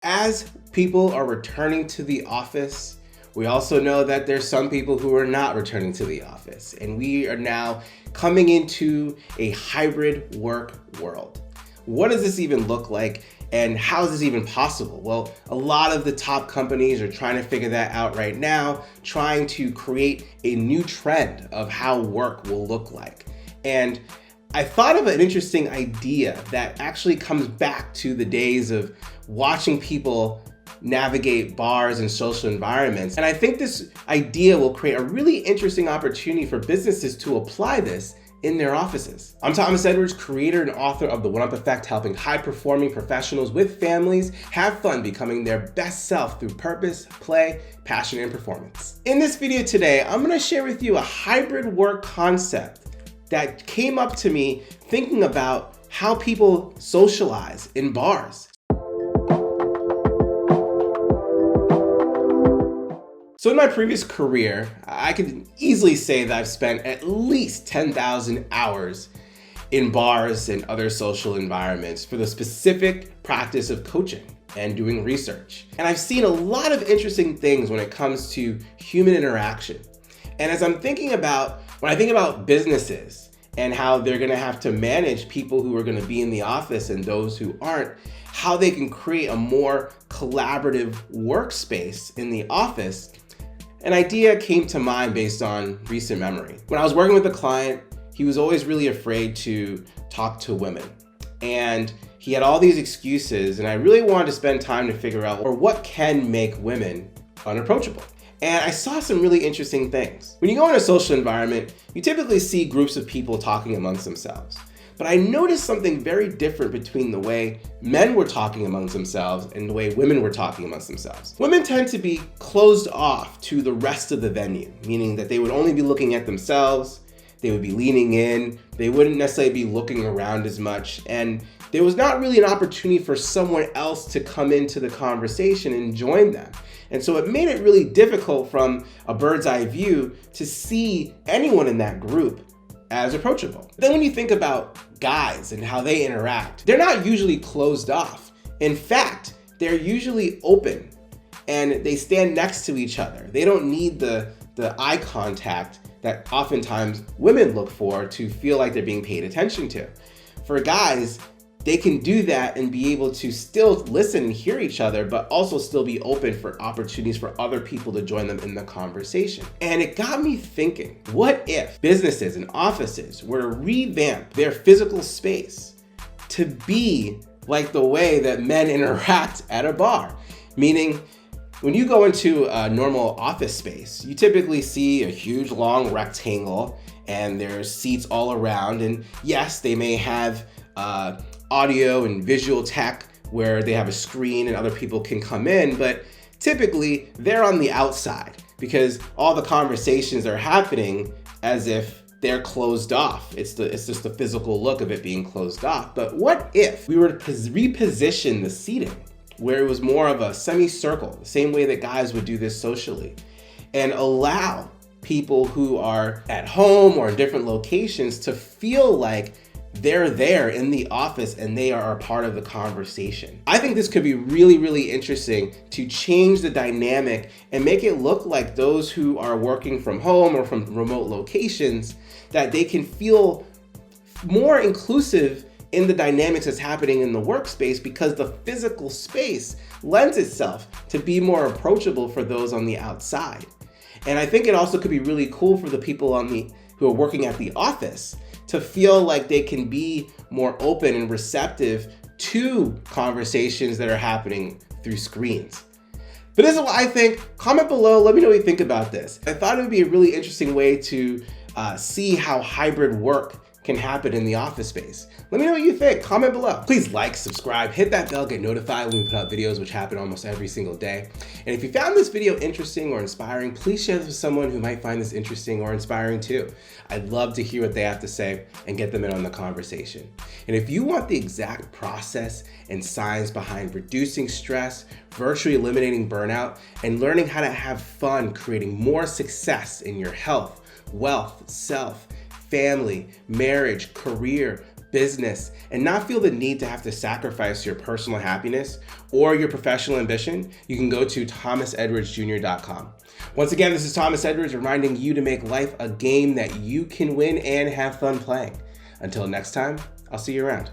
As people are returning to the office, we also know that there's some people who are not returning to the office, and we are now coming into a hybrid work world. What does this even look like, and how is this even possible? Well, a lot of the top companies are trying to figure that out right now, trying to create a new trend of how work will look like. And I thought of an interesting idea that actually comes back to the days of watching people navigate bars and social environments. And I think this idea will create a really interesting opportunity for businesses to apply this in their offices. I'm Thomas Edwards, creator and author of The One-Up Effect, helping high-performing professionals with families have fun becoming their best self through purpose, play, passion, and performance. In this video today, I'm gonna share with you a hybrid work concept that came up to me thinking about how people socialize in bars. So in my previous career, I could easily say that I've spent at least 10,000 hours in bars and other social environments for the specific practice of coaching and doing research. And I've seen a lot of interesting things when it comes to human interaction. And as when I think about businesses and how they're gonna have to manage people who are gonna be in the office and those who aren't, how they can create a more collaborative workspace in the office, an idea came to mind based on recent memory. When I was working with a client, he was always really afraid to talk to women. And he had all these excuses, and I really wanted to spend time to figure out what can make women unapproachable. And I saw some really interesting things. When you go in a social environment, you typically see groups of people talking amongst themselves. But I noticed something very different between the way men were talking amongst themselves and the way women were talking amongst themselves. Women tend to be closed off to the rest of the venue, meaning that they would only be looking at themselves, they would be leaning in, they wouldn't necessarily be looking around as much, and there was not really an opportunity for someone else to come into the conversation and join them. And so it made it really difficult from a bird's eye view to see anyone in that group as approachable. Then when you think about guys and how they interact, they're not usually closed off. In fact, they're usually open and they stand next to each other. They don't need the eye contact that oftentimes women look for to feel like they're being paid attention to. For guys, they can do that and be able to still listen and hear each other, but also still be open for opportunities for other people to join them in the conversation. And it got me thinking, what if businesses and offices were to revamp their physical space to be like the way that men interact at a bar? Meaning, when you go into a normal office space, you typically see a huge long rectangle and there's seats all around. And yes, they may have audio and visual tech where they have a screen and other people can come in, but typically they're on the outside because all the conversations are happening as if they're closed off. It's just the physical look of it being closed off. But what if we were to reposition the seating where it was more of a semicircle, the same way that guys would do this socially, and allow people who are at home or in different locations to feel like they're there in the office and they are a part of the conversation. I think this could be really, really interesting to change the dynamic and make it look like those who are working from home or from remote locations, that they can feel more inclusive in the dynamics that's happening in the workspace, because the physical space lends itself to be more approachable for those on the outside. And I think it also could be really cool for the people who are working at the office to feel like they can be more open and receptive to conversations that are happening through screens. But this is what I think. Comment below, let me know what you think about this. I thought it would be a really interesting way to see how hybrid work can happen in the office space. Let me know what you think. Comment below. Please like, subscribe, hit that bell, get notified when we put out videos, which happen almost every single day. And if you found this video interesting or inspiring, please share this with someone who might find this interesting or inspiring too. I'd love to hear what they have to say and get them in on the conversation. And if you want the exact process and science behind reducing stress, virtually eliminating burnout, and learning how to have fun creating more success in your health, wealth, self, family, marriage, career, business, and not feel the need to have to sacrifice your personal happiness or your professional ambition, you can go to thomasedwardsjr.com. Once again, this is Thomas Edwards reminding you to make life a game that you can win and have fun playing. Until next time, I'll see you around.